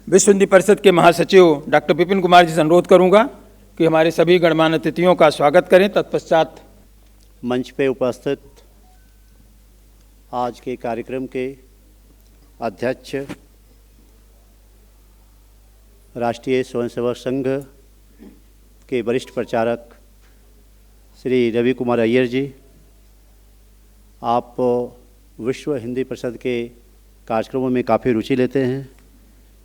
विश्व हिंदी परिषद के महासचिव डॉक्टर विपिन कुमार जी से अनुरोध करूंगा कि हमारे सभी गणमान्य अतिथियों का स्वागत करें। तत्पश्चात मंच पे उपस्थित आज के कार्यक्रम के अध्यक्ष राष्ट्रीय स्वयंसेवक संघ के वरिष्ठ प्रचारक श्री रवि कुमार अय्यर जी, आप विश्व हिंदी परिषद के कार्यक्रमों में काफ़ी रुचि लेते हैं।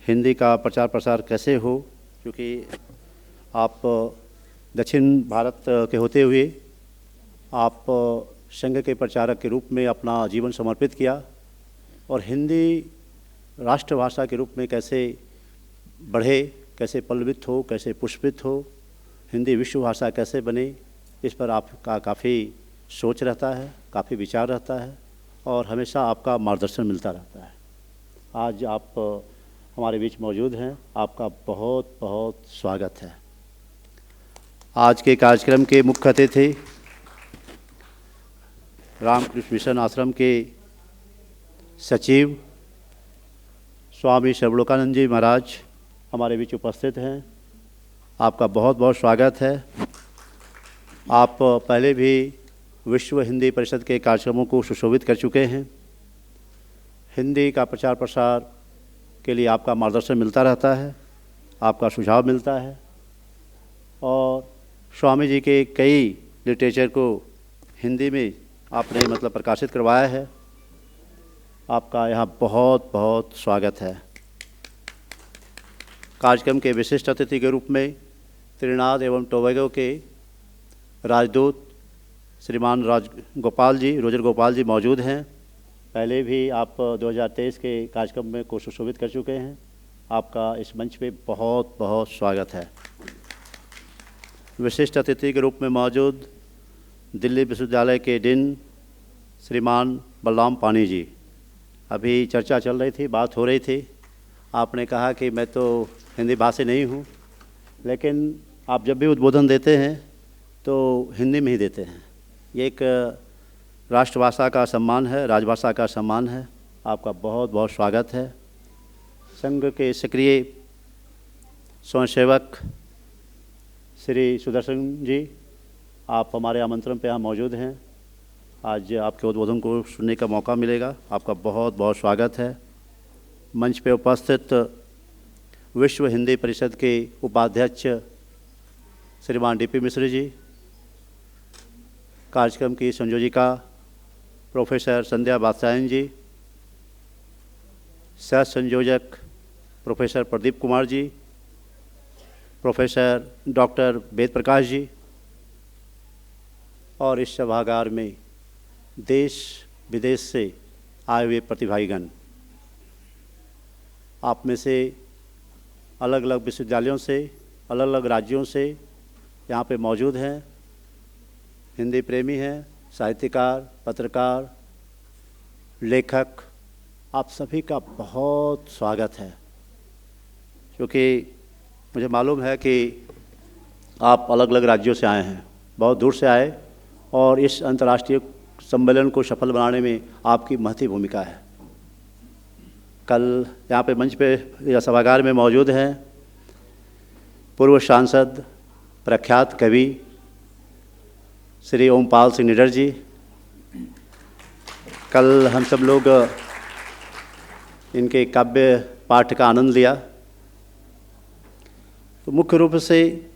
हिंदी का प्रचार प्रसार कैसे हो, क्योंकि आप दक्षिण भारत के होते हुए आप संघ के प्रचारक के रूप में अपना जीवन समर्पित किया और हिंदी राष्ट्रभाषा के रूप में कैसे बढ़े, कैसे पल्लवित हो, कैसे पुष्पित हो, हिंदी विश्व भाषा कैसे बने, इस पर आपका काफ़ी सोच रहता है, काफ़ी विचार रहता है और हमेशा आपका मार्गदर्शन मिलता रहता है। आज आप हमारे बीच मौजूद हैं, आपका बहुत बहुत स्वागत है। आज के कार्यक्रम के मुख्य अतिथि रामकृष्ण मिशन आश्रम के सचिव स्वामी सर्वलोकानंद जी महाराज हमारे बीच उपस्थित हैं। आपका बहुत बहुत स्वागत है। आप पहले भी विश्व हिंदी परिषद के कार्यक्रमों को सुशोभित कर चुके हैं। हिंदी का प्रचार प्रसार के लिए आपका मार्गदर्शन मिलता रहता है, आपका सुझाव मिलता है और स्वामी जी के कई लिटरेचर को हिंदी में आपने प्रकाशित करवाया है। आपका यहाँ बहुत बहुत स्वागत है। कार्यक्रम के विशिष्ट अतिथि के रूप में त्रिनाद एवं टोबैगो के राजदूत श्रीमान रोजर गोपाल जी मौजूद हैं। पहले भी आप 2023 के कार्यक्रम में को सुशोभित कर चुके हैं। आपका इस मंच पे बहुत बहुत स्वागत है। विशिष्ट अतिथि के रूप में मौजूद दिल्ली विश्वविद्यालय के डीन श्रीमान बलराम पानी जी, अभी चर्चा चल रही थी, बात हो रही थी, आपने कहा कि मैं तो हिंदी भाषी नहीं हूँ, लेकिन आप जब भी उद्बोधन देते हैं तो हिंदी में ही देते हैं। ये एक राष्ट्रभाषा का सम्मान है, राजभाषा का सम्मान है। आपका बहुत बहुत स्वागत है। संघ के सक्रिय स्वयंसेवक श्री सुदर्शन जी, आप हमारे आमंत्रण पे यहाँ मौजूद हैं। आज आपके उद्बोधन को सुनने का मौका मिलेगा। आपका बहुत बहुत स्वागत है। मंच पे उपस्थित विश्व हिंदी परिषद के उपाध्यक्ष श्रीमान डी.पी. मिश्र जी, कार्यक्रम की संयोजिका प्रोफेसर संध्या बादशाहन जी, सह संयोजक professor Pradeep Kumar ji, professor doctor Ved Prakash ji और इस सभागार में देश विदेश से आए हुए प्रतिभागीगण, आप में से अलग अलग विश्वविद्यालयों से, अलग अलग राज्यों से यहाँ पे मौजूद हैं। हिंदी प्रेमी हैं, साहित्यकार, पत्रकार, लेखक, आप सभी का बहुत स्वागत है। क्योंकि मुझे मालूम है कि आप अलग अलग राज्यों से आए हैं, बहुत दूर से आए और इस अंतर्राष्ट्रीय सम्मेलन को सफल बनाने में आपकी महती भूमिका है। कल यहाँ पे मंच पे या सभागार में मौजूद हैं पूर्व सांसद, प्रख्यात कवि श्री ओमपाल सिंह निडर जी। कल हम सब लोग इनके काव्य पाठ का आनंद लिया। तो मुख्य रूप से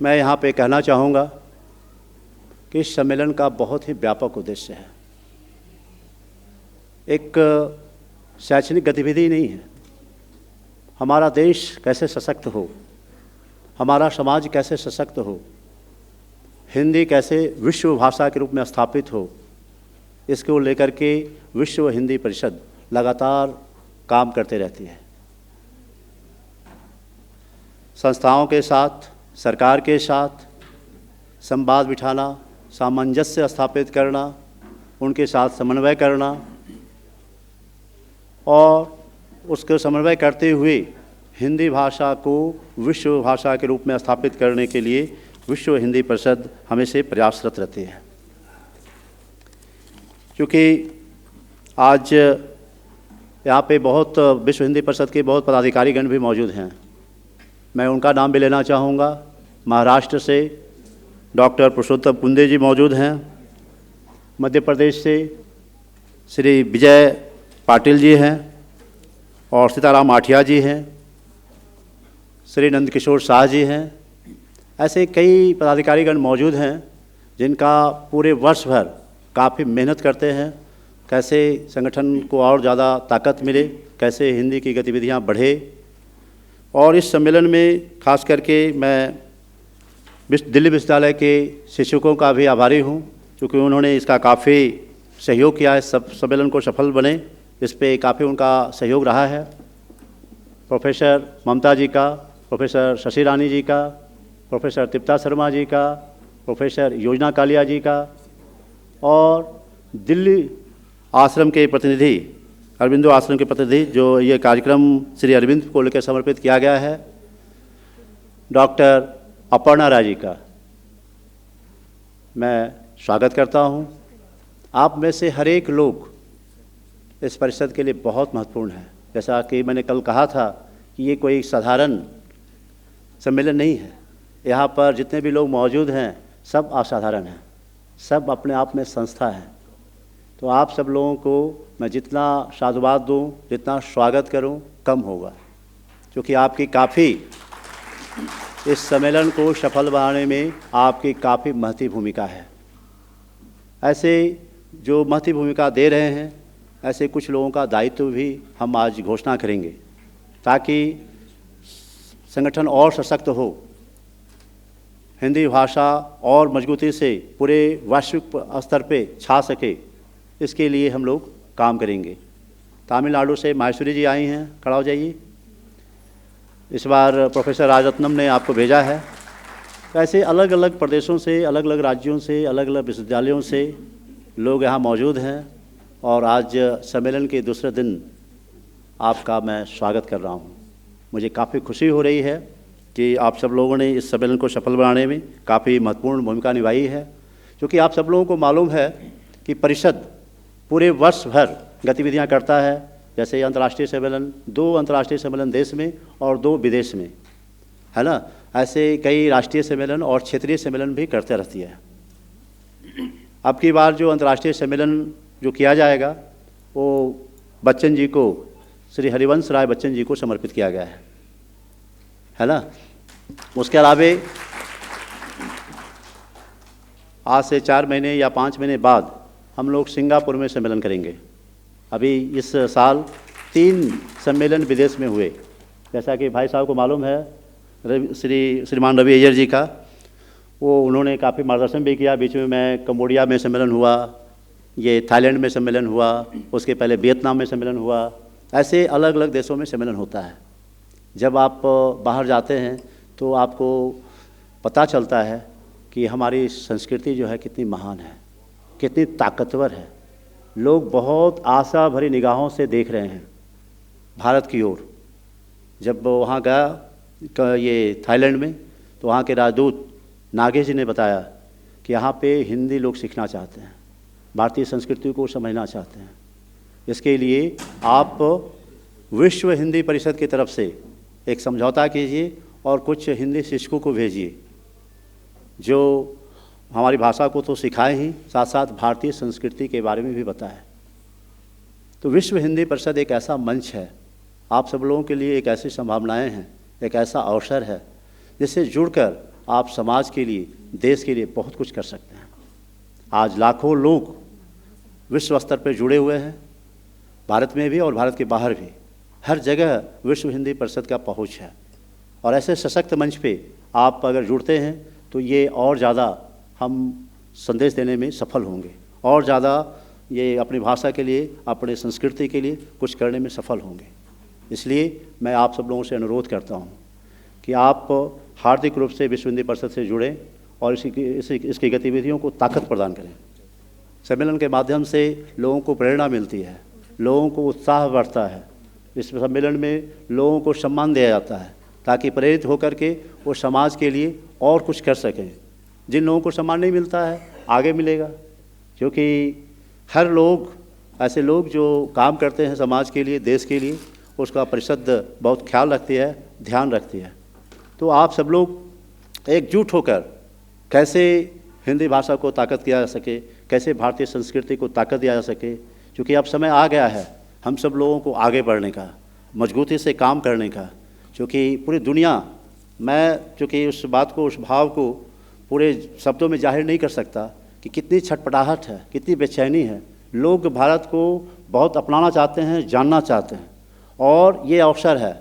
मैं यहाँ पे कहना चाहूँगा कि इस सम्मेलन का बहुत ही व्यापक उद्देश्य है। एक शैक्षणिक गतिविधि नहीं है। हमारा देश कैसे सशक्त हो, हमारा समाज कैसे सशक्त हो, हिंदी कैसे विश्व भाषा के रूप में स्थापित हो, इसको लेकर के विश्व हिंदी परिषद लगातार काम करते रहती है। संस्थाओं के साथ, सरकार के साथ संवाद बिठाना, सामंजस्य स्थापित करना, उनके साथ समन्वय करना और उसके समन्वय करते हुए हिंदी भाषा को विश्व भाषा के रूप में स्थापित करने के लिए विश्व हिंदी परिषद हमेशा प्रयासरत रहती है। क्योंकि आज यहाँ पे बहुत विश्व हिंदी परिषद के बहुत पदाधिकारीगण भी मौजूद हैं। मैं उनका नाम भी लेना चाहूँगा। महाराष्ट्र से डॉक्टर पुरुषोत्तम कुंदे जी मौजूद हैं। मध्य प्रदेश से श्री विजय पाटिल जी हैं और सीताराम आठिया जी हैं। श्री नंदकिशोर शाह जी हैं। ऐसे कई पदाधिकारीगण मौजूद हैं जिनका पूरे वर्ष भर काफ़ी मेहनत करते हैं, कैसे संगठन को और ज़्यादा ताकत मिले, कैसे हिंदी की गतिविधियां बढ़े। और इस सम्मेलन में खास करके मैं दिल्ली विश्वविद्यालय के शिक्षकों का भी आभारी हूं, क्योंकि उन्होंने इसका काफ़ी सहयोग किया है, सब सम्मेलन को सफल बने इस पे काफ़ी उनका सहयोग रहा है। प्रोफेसर ममता जी का, प्रोफेसर शशि रानी जी का, प्रोफेसर तिप्ता शर्मा जी का, प्रोफेसर योजना कालिया जी का और दिल्ली आश्रम के प्रतिनिधि, अरविंदो आश्रम के प्रतिनिधि, जो ये कार्यक्रम श्री अरविंद को लेकर समर्पित किया गया है, डॉक्टर अपर्णा राय जी का मैं स्वागत करता हूँ। आप में से हर एक लोग इस परिषद के लिए बहुत महत्वपूर्ण है। जैसा कि मैंने कल कहा था कि ये कोई साधारण सम्मेलन नहीं है। यहाँ पर जितने भी लोग मौजूद हैं सब असाधारण हैं, सब अपने आप में संस्था है। तो आप सब लोगों को मैं जितना साधुवाद दूं, जितना स्वागत करूं, कम होगा, क्योंकि आपकी काफ़ी इस सम्मेलन को सफल बनाने में आपकी काफ़ी महती भूमिका है। ऐसे जो महती भूमिका दे रहे हैं, ऐसे कुछ लोगों का दायित्व भी हम आज घोषणा करेंगे, ताकि संगठन और सशक्त हो, हिंदी भाषा और मजबूती से पूरे वैश्विक स्तर पे छा सके। इसके लिए हम लोग काम करेंगे। तमिलनाडु से माहेश्वरी जी आई हैं, खड़ा हो जाइए। इस बार प्रोफेसर राजरत्नम ने आपको भेजा है। तो ऐसे अलग अलग प्रदेशों से, अलग अलग राज्यों से, अलग अलग विश्वविद्यालयों से लोग यहाँ मौजूद हैं और आज सम्मेलन के दूसरे दिन आपका मैं स्वागत कर रहा हूँ। मुझे काफ़ी खुशी हो रही है कि आप सब लोगों ने इस सम्मेलन को सफल बनाने में काफ़ी महत्वपूर्ण भूमिका निभाई है, क्योंकि आप सब लोगों को मालूम है कि परिषद पूरे वर्ष भर गतिविधियां करता है। जैसे अंतर्राष्ट्रीय सम्मेलन, 2 अंतर्राष्ट्रीय सम्मेलन देश में और 2 विदेश में, है ना। ऐसे कई राष्ट्रीय सम्मेलन और क्षेत्रीय सम्मेलन भी करते रहती है। अब की बार जो अंतर्राष्ट्रीय सम्मेलन जो किया जाएगा वो बच्चन जी को, श्री हरिवंश राय बच्चन जी को समर्पित किया गया है ना। उसके अलावे आज से 4 महीने या 5 महीने बाद हम लोग सिंगापुर में सम्मेलन करेंगे। अभी इस साल 3 सम्मेलन विदेश में हुए। जैसा कि भाई साहब को मालूम है, श्रीमान रवि अय्यर जी का, वो उन्होंने काफ़ी मार्गदर्शन भी किया। बीच में मैं कंबोडिया में सम्मेलन हुआ, ये थाईलैंड में सम्मेलन हुआ, उसके पहले वियतनाम में सम्मेलन हुआ। ऐसे अलग अलग देशों में सम्मेलन होता है। जब आप बाहर जाते हैं तो आपको पता चलता है कि हमारी संस्कृति जो है कितनी महान है, कितनी ताकतवर है। लोग बहुत आशा भरी निगाहों से देख रहे हैं भारत की ओर। जब वहाँ गया ये थाईलैंड में, तो वहाँ के राजदूत नागेश जी ने बताया कि यहाँ पे हिंदी लोग सीखना चाहते हैं, भारतीय संस्कृति को समझना चाहते हैं। इसके लिए आप विश्व हिंदी परिषद की तरफ से एक समझौता कीजिए और कुछ हिंदी शिक्षकों को भेजिए, जो हमारी भाषा को तो सिखाए ही, साथ साथ भारतीय संस्कृति के बारे में भी बताए। तो विश्व हिंदी परिषद एक ऐसा मंच है, आप सब लोगों के लिए एक ऐसी संभावनाएं हैं, एक ऐसा अवसर है जिससे जुड़कर आप समाज के लिए, देश के लिए बहुत कुछ कर सकते हैं। आज लाखों लोग विश्व स्तर पर जुड़े हुए हैं, भारत में भी और भारत के बाहर भी। हर जगह विश्व हिंदी परिषद का पहुंच है और ऐसे सशक्त मंच पे आप अगर जुड़ते हैं तो ये और ज़्यादा हम संदेश देने में सफल होंगे, और ज़्यादा ये अपनी भाषा के लिए, अपने संस्कृति के लिए कुछ करने में सफल होंगे। इसलिए मैं आप सब लोगों से अनुरोध करता हूँ कि आप हार्दिक रूप से विश्व हिंदी परिषद से जुड़ें और इसकी गतिविधियों को ताकत प्रदान करें। सम्मेलन के माध्यम से लोगों को प्रेरणा मिलती है, लोगों को उत्साह बढ़ता है। इस सम्मेलन में लोगों को सम्मान दिया जाता है ताकि प्रेरित होकर के वो समाज के लिए और कुछ कर सकें। जिन लोगों को सम्मान नहीं मिलता है, आगे मिलेगा, क्योंकि हर लोग ऐसे लोग जो काम करते हैं समाज के लिए, देश के लिए, उसका परिषद बहुत ख्याल रखती है, ध्यान रखती है। तो आप सब लोग एकजुट होकर कैसे हिंदी भाषा को ताकत दिया जा सके, कैसे भारतीय संस्कृति को ताकत दिया जा सके, क्योंकि अब समय आ गया है हम सब लोगों को आगे बढ़ने का, मजबूती से काम करने का। क्योंकि पूरी दुनिया, मैं चूँकि उस बात को, उस भाव को पूरे शब्दों में जाहिर नहीं कर सकता कि कितनी छटपटाहट है, कितनी बेचैनी है। लोग भारत को बहुत अपनाना चाहते हैं, जानना चाहते हैं, और ये अवसर है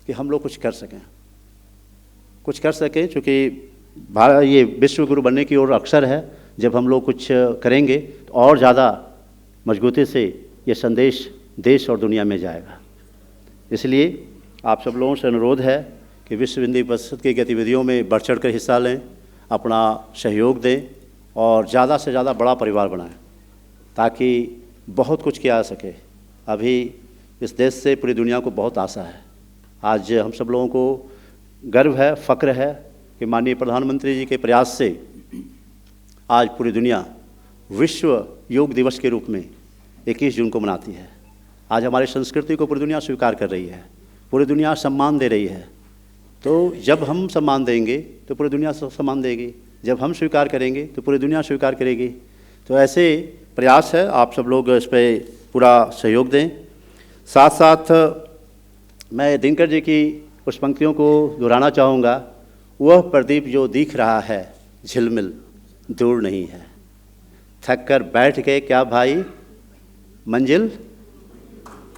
कि हम लोग कुछ कर सकें, चूँकि भारत ये विश्व गुरु बनने की ओर अक्सर है। जब हम लोग कुछ करेंगे तो और ज़्यादा मजबूती से ये संदेश देश और दुनिया में जाएगा। इसलिए आप सब लोगों से अनुरोध है कि विश्व हिंदी परिषद की गतिविधियों में बढ़ चढ़ कर हिस्सा लें, अपना सहयोग दें और ज़्यादा से ज़्यादा बड़ा परिवार बनाएं, ताकि बहुत कुछ किया जा सके। अभी इस देश से पूरी दुनिया को बहुत आशा है। आज हम सब लोगों को गर्व है, फ़ख्र है कि माननीय प्रधानमंत्री जी के प्रयास से आज पूरी दुनिया विश्व योग दिवस के रूप में 21 जून को मनाती है। आज हमारी संस्कृति को पूरी दुनिया स्वीकार कर रही है, पूरी दुनिया सम्मान दे रही है। तो जब हम सम्मान देंगे तो पूरी दुनिया सम्मान देगी, जब हम स्वीकार करेंगे तो पूरी दुनिया स्वीकार करेगी। तो ऐसे प्रयास है, आप सब लोग इस पर पूरा सहयोग दें। साथ साथ मैं दिनकर जी की उस पंक्तियों को दोहराना चाहूँगा, वह प्रदीप जो दिख रहा है झिलमिल दूर नहीं है, थक कर बैठ गए क्या भाई मंजिल,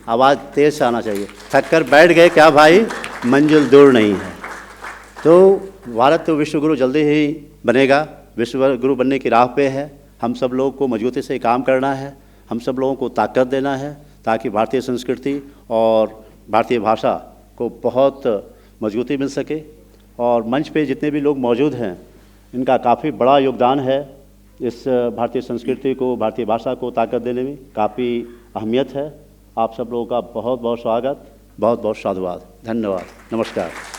आवाज़ तेज से आना चाहिए, थक कर बैठ गए क्या भाई मंजिल दूर नहीं है। तो भारत तो विश्व गुरु जल्दी ही बनेगा, विश्व गुरु बनने की राह पे है। हम सब लोग को मजबूती से काम करना है, हम सब लोगों को ताकत देना है, ताकि भारतीय संस्कृति और भारतीय भाषा को बहुत मजबूती मिल सके। और मंच पे जितने भी लोग मौजूद हैं, इनका काफ़ी बड़ा योगदान है इस भारतीय संस्कृति को, भारतीय भाषा को ताकत देने में काफ़ी अहमियत है। आप सब लोगों का बहुत बहुत स्वागत, बहुत बहुत साधुवाद, धन्यवाद, नमस्कार।